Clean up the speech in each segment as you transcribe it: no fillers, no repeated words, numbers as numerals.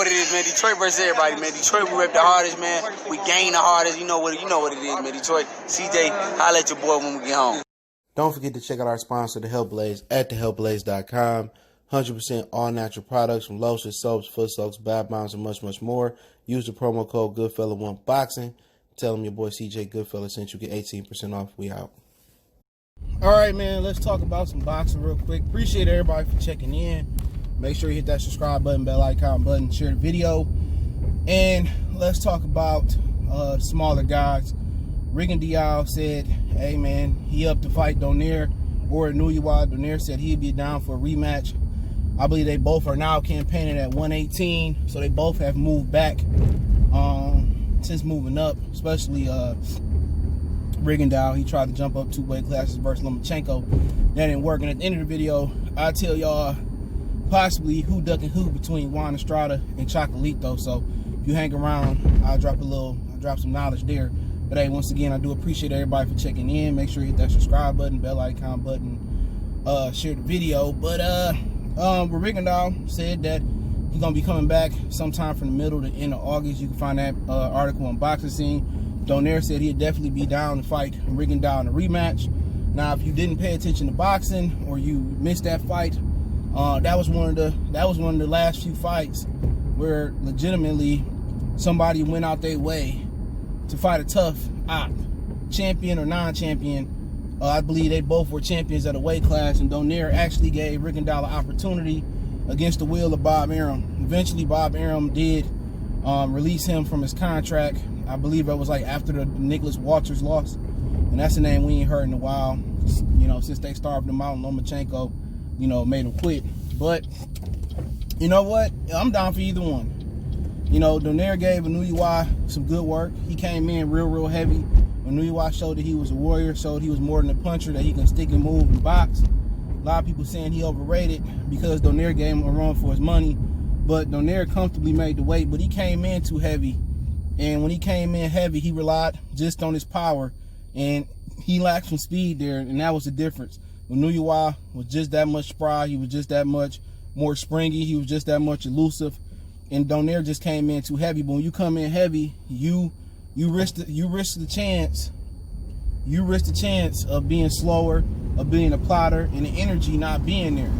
what it is, man. Detroit versus everybody, man. Detroit, we rep the hardest, man. We gain the hardest. You know what it is, man. Detroit, CJ, holla at your boy when we get home. Don't forget to check out our sponsor, The Health Blaze, at thehealthblaze.com. 100% all natural products from lotions, soaps, foot soaks, bath bombs, and much, much more. Use the promo code Goodfella1Boxing. Tell them your boy CJ Goodfella sent you. Get 18% off. We out. All right, man. Let's talk about some boxing real quick. Appreciate everybody for checking in. Make sure you hit that subscribe button, bell icon button, share the video. And let's talk about smaller guys. Rigondeaux said, hey, man, he up to fight Donaire or Inoue. Donaire said he'd be down for a rematch. I believe they both are now campaigning at 118, so they both have moved back since moving up, especially Rigondeaux. He tried to jump up 2 weight classes versus Lomachenko. That didn't work. And at the end of the video, I'll tell y'all possibly who duck and who between Juan, Estrada, and Chocolatito. So if you hang around, I'll drop some knowledge there. But hey, once again, I do appreciate everybody for checking in. Make sure you hit that subscribe button, bell icon button, share the video. But Rigondeaux said that he's gonna be coming back sometime from the middle to end of August. You can find that article on Boxing Scene. Donaire said he'd definitely be down to fight Rigondeaux in a rematch. Now, if you didn't pay attention to boxing or you missed that fight, that was one of the last few fights where legitimately somebody went out their way to fight a tough op, champion or non-champion. I believe they both were champions at a weight class, and Donaire actually gave Rigondeaux an opportunity against the will of Bob Arum. Eventually, Bob Arum did release him from his contract. I believe it was like after the Nicholas Walters loss, and that's a name we ain't heard in a while. You know, since they starved him out, and Lomachenko, you know, made him quit. But you know what? I'm down for either one. You know, Donaire gave Inoue some good work. He came in real heavy. Inoue showed that he was a warrior, showed he was more than a puncher, that he can stick and move and box. A lot of people saying he overrated because Donaire gave him a run for his money. But Donaire comfortably made the weight, but he came in too heavy. And when he came in heavy, he relied just on his power. And he lacked some speed there, and that was the difference. Inoue was just that much spry. He was just that much more springy. He was just that much elusive. And Donaire just came in too heavy. But when you come in heavy, you risk the chance. You risk the chance of being slower, of being a plotter, and the energy not being there.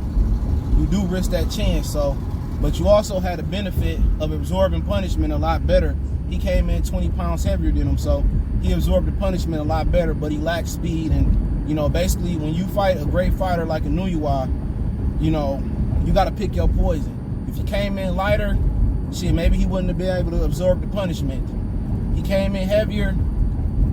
You do risk that chance. So, but you also had the benefit of absorbing punishment a lot better. He came in 20 pounds heavier than him, so he absorbed the punishment a lot better. But he lacked speed, and you know, basically, when you fight a great fighter like Inoue, you know, you got to pick your poison. If he came in lighter, shit, maybe he wouldn't have been able to absorb the punishment. He came in heavier,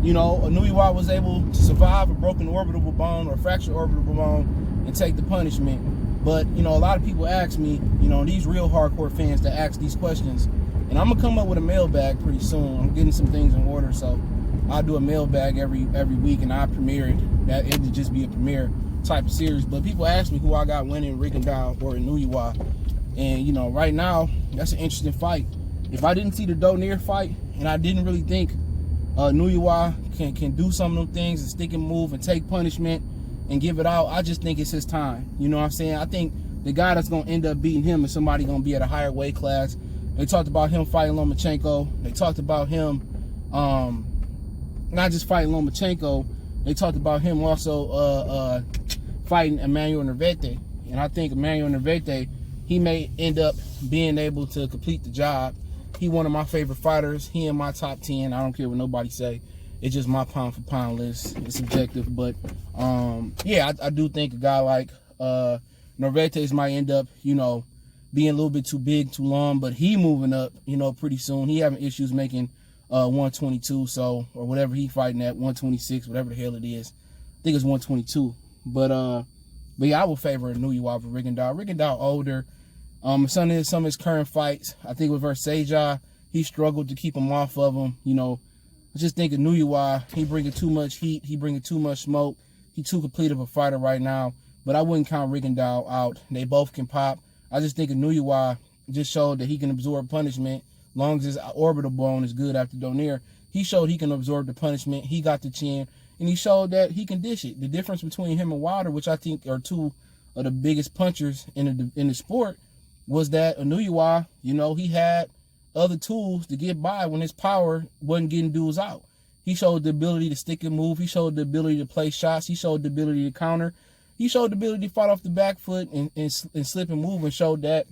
you know, Inoue was able to survive a broken orbital bone or fractured orbital bone and take the punishment. But, you know, a lot of people ask me, you know, these real hardcore fans that ask these questions, and I'm going to come up with a mailbag pretty soon. I'm getting some things in order, so I'll do a mailbag every week, and I premiere it. That it'll just be a premiere type of series. But people ask me who I got winning, Rigondeaux or Inoue. And, you know, right now, that's an interesting fight. If I didn't see the Donaire fight, and I didn't really think Inoue can do some of them things and stick and move and take punishment and give it out, I just think it's his time. You know what I'm saying? I think the guy that's going to end up beating him is somebody going to be at a higher weight class. They talked about him fighting Lomachenko. They talked about him not just fighting Lomachenko, they talked about him also fighting Emmanuel Nervete. And I think Emmanuel Nervete, he may end up being able to complete the job. He one of my favorite fighters. He in my top 10. I don't care what nobody say. It's just my pound for pound list. It's subjective. But yeah, I do think a guy like Nervetes might end up, you know, being a little bit too big, too long. But he moving up, you know, pretty soon. He having issues making 122, so, or whatever he fighting at, 126, whatever the hell it is. I think it's 122. But yeah, I would favor Inoue over Rigondeaux. Rigondeaux older. Some of his current fights, I think with versus Seja, he struggled to keep him off of him. You know, I just think Inoue, he bringing too much heat, he bringing too much smoke. He too complete of a fighter right now. But I wouldn't count Rigondeaux out. They both can pop. I just think Inoue just showed that he can absorb punishment. Long as his orbital bone is good after Donaire, he showed he can absorb the punishment. He got the chin, and he showed that he can dish it. The difference between him and Wilder, which I think are two of the biggest punchers in the sport, was that Inoue, you know, he had other tools to get by when his power wasn't getting dudes out. He showed the ability to stick and move. He showed the ability to play shots. He showed the ability to counter. He showed the ability to fight off the back foot and slip and move, and showed that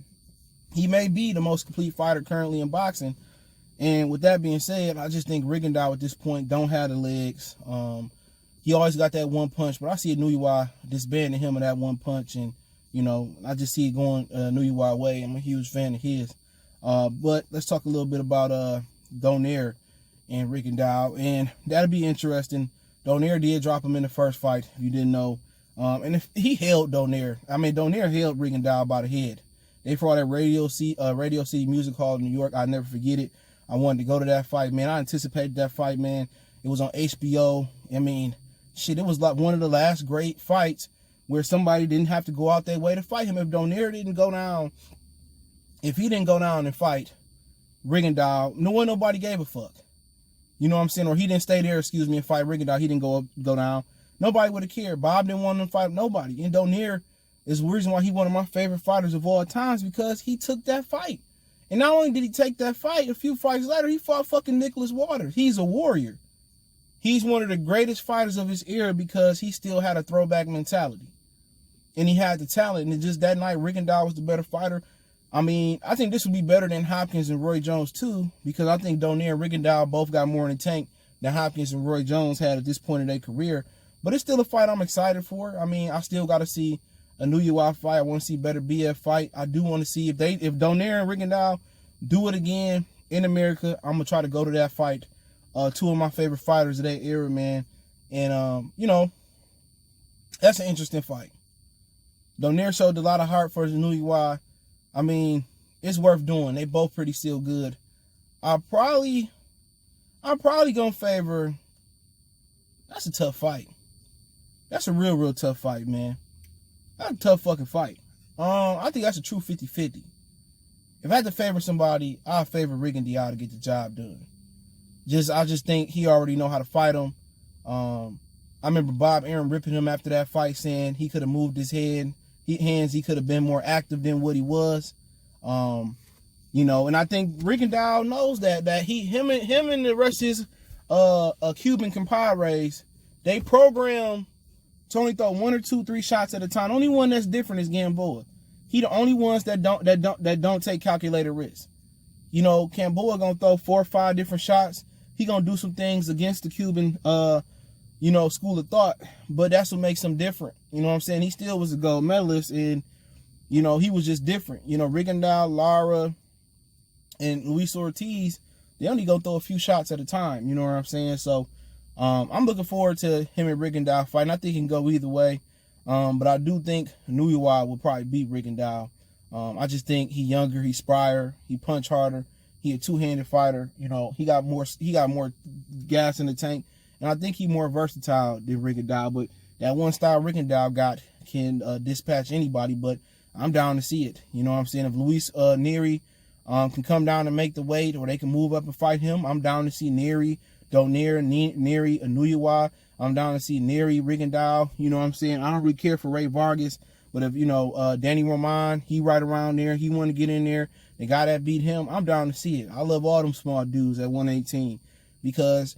he may be the most complete fighter currently in boxing. And with that being said, I just think Rigondeaux at this point don't have the legs. He always got that one punch, but I see Inoue disbanding him of that one punch, and you know, I just see it going Inoue way. I'm a huge fan of his. But let's talk a little bit about Donaire and Rigondeaux, and that'll be interesting. Donaire did drop him in the first fight, if you didn't know. And if he held Donaire, I mean, Donaire held Rigondeaux by the head. They fought at Radio City Music Hall in New York. I'll never forget it. I wanted to go to that fight, man. I anticipated that fight, man. It was on HBO. I mean, shit, it was like one of the last great fights where somebody didn't have to go out their way to fight him. If Donaire didn't go down, if he didn't go down and fight Rigondeaux, nobody gave a fuck. You know what I'm saying? Or he didn't stay there, and fight Rigondeaux. He didn't go down. Nobody would have cared. Bob didn't want him to fight nobody. And Donaire is the reason why he's one of my favorite fighters of all times, because he took that fight. And not only did he take that fight, a few fights later, he fought fucking Nicholas Waters. He's a warrior. He's one of the greatest fighters of his era because he still had a throwback mentality. And he had the talent. And just that night, Rigondeaux was the better fighter. I mean, I think this would be better than Hopkins and Roy Jones too, because I think Donaire and Rigondeaux both got more in the tank than Hopkins and Roy Jones had at this point in their career. But it's still a fight I'm excited for. I mean, I still got to see a Inoue fight. I want to see better BF fight. I do want to see if Donaire and Rigondeaux do it again in America. I'm gonna try to go to that fight. Two of my favorite fighters of that era, man. And you know, that's an interesting fight. Donaire showed a lot of heart for his Inoue. I mean, it's worth doing. They both pretty still good. I'm probably gonna favor. That's a tough fight. That's a real tough fight, man. That's a tough fucking fight. I think that's a true 50-50. If I had to favor somebody, I'll favor Rigondeaux to get the job done. I just think he already know how to fight him. I remember Bob Arum ripping him after that fight, saying he could have moved his hands. He could have been more active than what he was. You know, and I think Rigondeaux knows that him and the rest of his Cuban compadres, they program to only throw 1 or 2, 3 shots at a time. The only one that's different is Gamboa. He the only ones that don't take calculated risks. You know, Gamboa gonna throw 4 or 5 different shots. He gonna do some things against the Cuban you know, school of thought, but that's what makes him different. You know what I'm saying? He still was a gold medalist, and you know, he was just different. You know, Rigondeaux, Lara, and Luis Ortiz, they only go throw a few shots at a time. You know what I'm saying? So I'm looking forward to him and Rigondeaux fighting. I think it can go either way. But I do think Inoue will probably beat Rigondeaux. I just think he younger, he's sprier, he punch harder, he a two-handed fighter. You know, he got more gas in the tank, and I think he's more versatile than Rigondeaux. But that one style Rigondeaux got can dispatch anybody. But I'm down to see it. You know what I'm saying? If Luis Neri can come down and make the weight, or they can move up and fight him, I'm down to see Neri, Donaire, Neri, Inoue. I'm down to see Neri, Rigondeaux. You know what I'm saying? I don't really care for Ray Vargas, but if, you know, Danny Roman, he right around there, he want to get in there, the guy that beat him, I'm down to see it. I love all them small dudes at 118 because,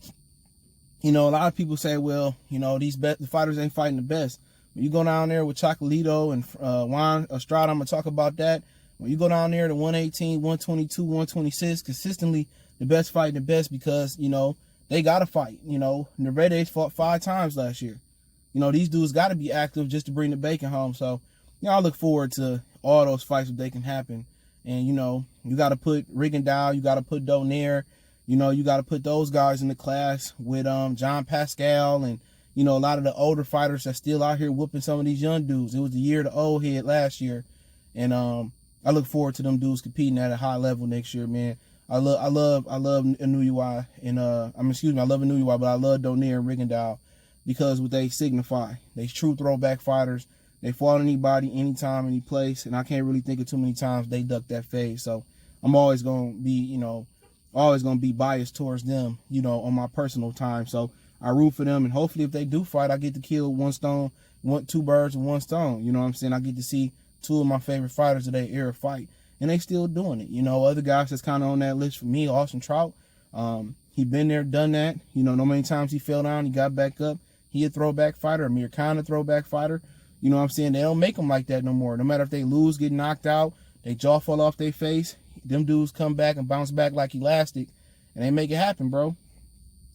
you know, a lot of people say, well, you know, the fighters ain't fighting the best. When you go down there with Chocolatito and Juan, Estrada, I'm going to talk about that. When you go down there to 118, 122, 126, consistently the best fighting the best because, you know, they got to fight. You know, Neredes fought 5 times last year. You know, these dudes got to be active just to bring the bacon home. So, you know, I look forward to all those fights if they can happen. And, you know, you got to put Rigondeaux, you got to put Donaire, you know, you got to put those guys in the class with John Pascal and, you know, a lot of the older fighters that's still out here whooping some of these young dudes. It was the year of the old head last year. And I look forward to them dudes competing at a high level next year, man. I love Inoue and I love Inoue, but I love Donaire and Rigondeaux because what they signify. They true throwback fighters. They fought anybody, anytime, any place, and I can't really think of too many times they ducked that phase. So I'm always gonna be, biased towards them, you know, on my personal time. So I root for them, and hopefully if they do fight, I get to kill two birds with one stone. You know what I'm saying? I get to see 2 of my favorite fighters of that era fight. and they still doing it. You know, other guys that's kind of on that list for me, Austin Trout. He been there, done that. You know, no many times he fell down, he got back up. He a throwback fighter, a mere kind of throwback fighter. You know what I'm saying? They don't make them like that no more. No matter if they lose, get knocked out, they jaw fall off their face, them dudes come back and bounce back like elastic, and they make it happen, bro.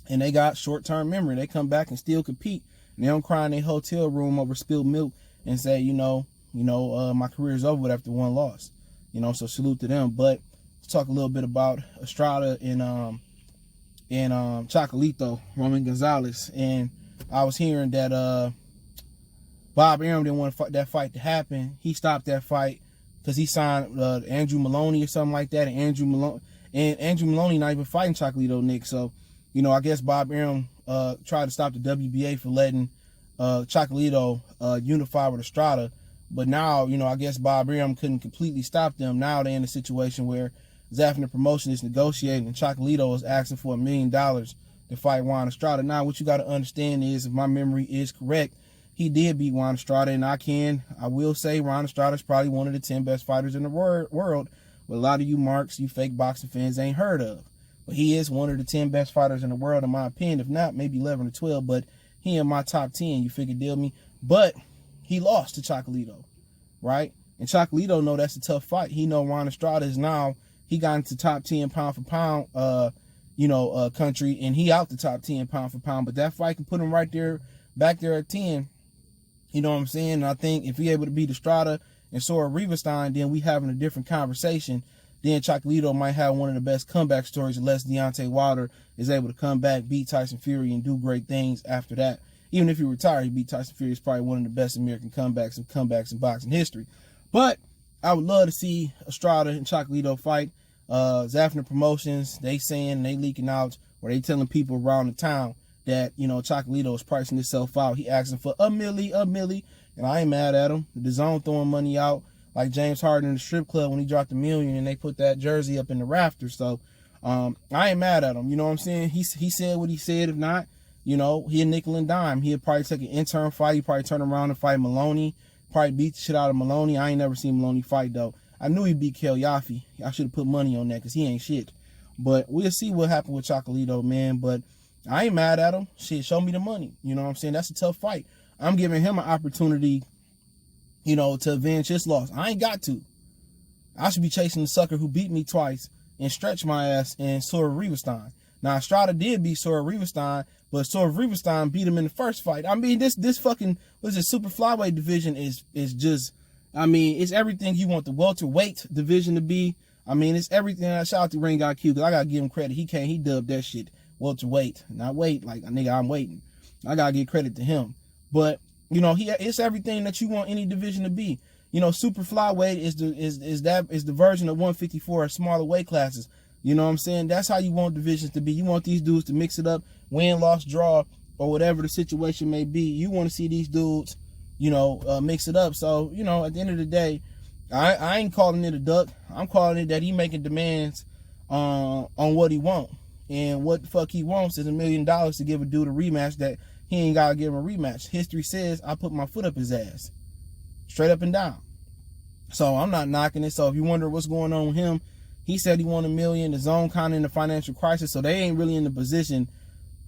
And they got short-term memory. They come back and still compete. And they don't cry in their hotel room over spilled milk and say, my career is over with after one loss. You know, so salute to them. But let's talk a little bit about Estrada and Chocolatito, Roman Gonzales. And I was hearing that Bob Arum didn't want that fight to happen. He stopped that fight because he signed Andrew Maloney or something like that. And Andrew Maloney not even fighting Chocolatito, Nick. So, you know, I guess Bob Arum tried to stop the WBA for letting Chocolatito unify with Estrada. But now, you know, I guess Bob Arum couldn't completely stop them. Now they're in a situation where Zafner Promotion is negotiating and Chocolatito is asking for $1 million to fight Juan Estrada. Now, what you got to understand is, if my memory is correct, he did beat Juan Estrada, and I will say Juan Estrada is probably one of the 10 best fighters in the world, but a lot of you marks, you fake boxing fans ain't heard of. But he is one of the 10 best fighters in the world, in my opinion. If not, maybe 11 or 12, but he in my top 10, you figure, deal me. But he lost to Chocolatito, right? And Chocolatito know that's a tough fight. He know Juan Estrada is now, he got into top 10 pound for pound, country, and he out the top 10 pound for pound. But that fight can put him right there, back there at 10. You know what I'm saying? And I think if he able to beat Estrada and Sora Riverstein, then we having a different conversation. Then Chocolatito might have one of the best comeback stories unless Deontay Wilder is able to come back, beat Tyson Fury, and do great things after that. Even if he retired, he beat Tyson Fury. Is probably one of the best American comebacks in boxing history. But I would love to see Estrada and Chocolatito fight. Zafner Promotions, they saying, they leaking out, where they telling people around the town that, you know, Chocolatito is pricing himself out. He asking for $1 million, and I ain't mad at him. The DAZN throwing money out like James Harden in the strip club when he dropped $1 million and they put that jersey up in the rafters. So I ain't mad at him. You know what I'm saying? He said what he said. If not, you know, he a nickel and dime. He'd probably take an interim fight. He'd probably turn around and fight Maloney. Probably beat the shit out of Maloney. I ain't never seen Maloney fight, though. I knew he beat Kel Yaffe. I should have put money on that because he ain't shit. But we'll see what happened with Chocolatito, man. But I ain't mad at him. Shit, show me the money. You know what I'm saying? That's a tough fight. I'm giving him an opportunity, you know, to avenge his loss. I ain't got to. I should be chasing the sucker who beat me twice and stretch my ass in Sora Riverstein. Now, Estrada did beat Sora Riverstein, but Sora Riverstein beat him in the first fight. I mean, this fucking, what is it, super flyweight division is just, I mean, it's everything you want the welterweight division to be. I mean, it's everything. Shout out to Ring God Q, because I got to give him credit. He dubbed that shit welterweight. Not wait, like, nigga, I'm waiting. I got to give credit to him. But, you know, it's everything that you want any division to be. You know, super flyweight is the version of 154 smaller weight classes. You know what I'm saying? That's how you want divisions to be. You want these dudes to mix it up, win, loss, draw, or whatever the situation may be. You want to see these dudes, you know, mix it up. So, you know, at the end of the day, I ain't calling it a duck. I'm calling it that he making demands on what he want. And what the fuck he wants is $1 million to give a dude a rematch that he ain't got to give him a rematch. History says I put my foot up his ass. Straight up and down. So I'm not knocking it. So if you wonder what's going on with him, he said he won $1 million. The DAZN kind of in a financial crisis, so they ain't really in the position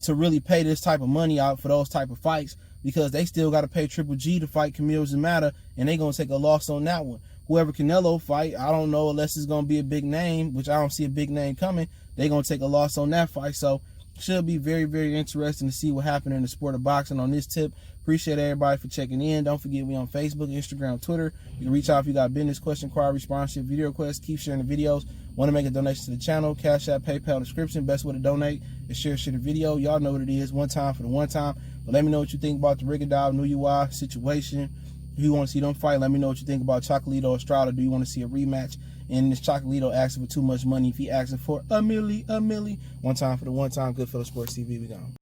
to really pay this type of money out for those type of fights, because they still got to pay Triple G to fight Camille Zamata, and they gonna take a loss on that one. Whoever Canelo fight, I don't know, unless it's gonna be a big name, which I don't see a big name coming. They gonna take a loss on that fight. So should be very, very interesting to see what happened in the sport of boxing on this tip. Appreciate everybody for checking in. Don't forget, we on Facebook, Instagram, Twitter. You can reach out if you got business, question, inquiry, response, video requests. Keep sharing the videos. Want to make a donation to the channel? Cash App, PayPal description. Best way to donate is share the video. Y'all know what it is. One time for the one time. But let me know what you think about the Rigondeaux, Inoue situation. If you want to see them fight, let me know what you think about Chocolatito, Estrada. Do you want to see a rematch? And this Chocolatito asking for too much money. If he asking for $1 million, one time for the one time. Goodfellas Sports TV, we gone.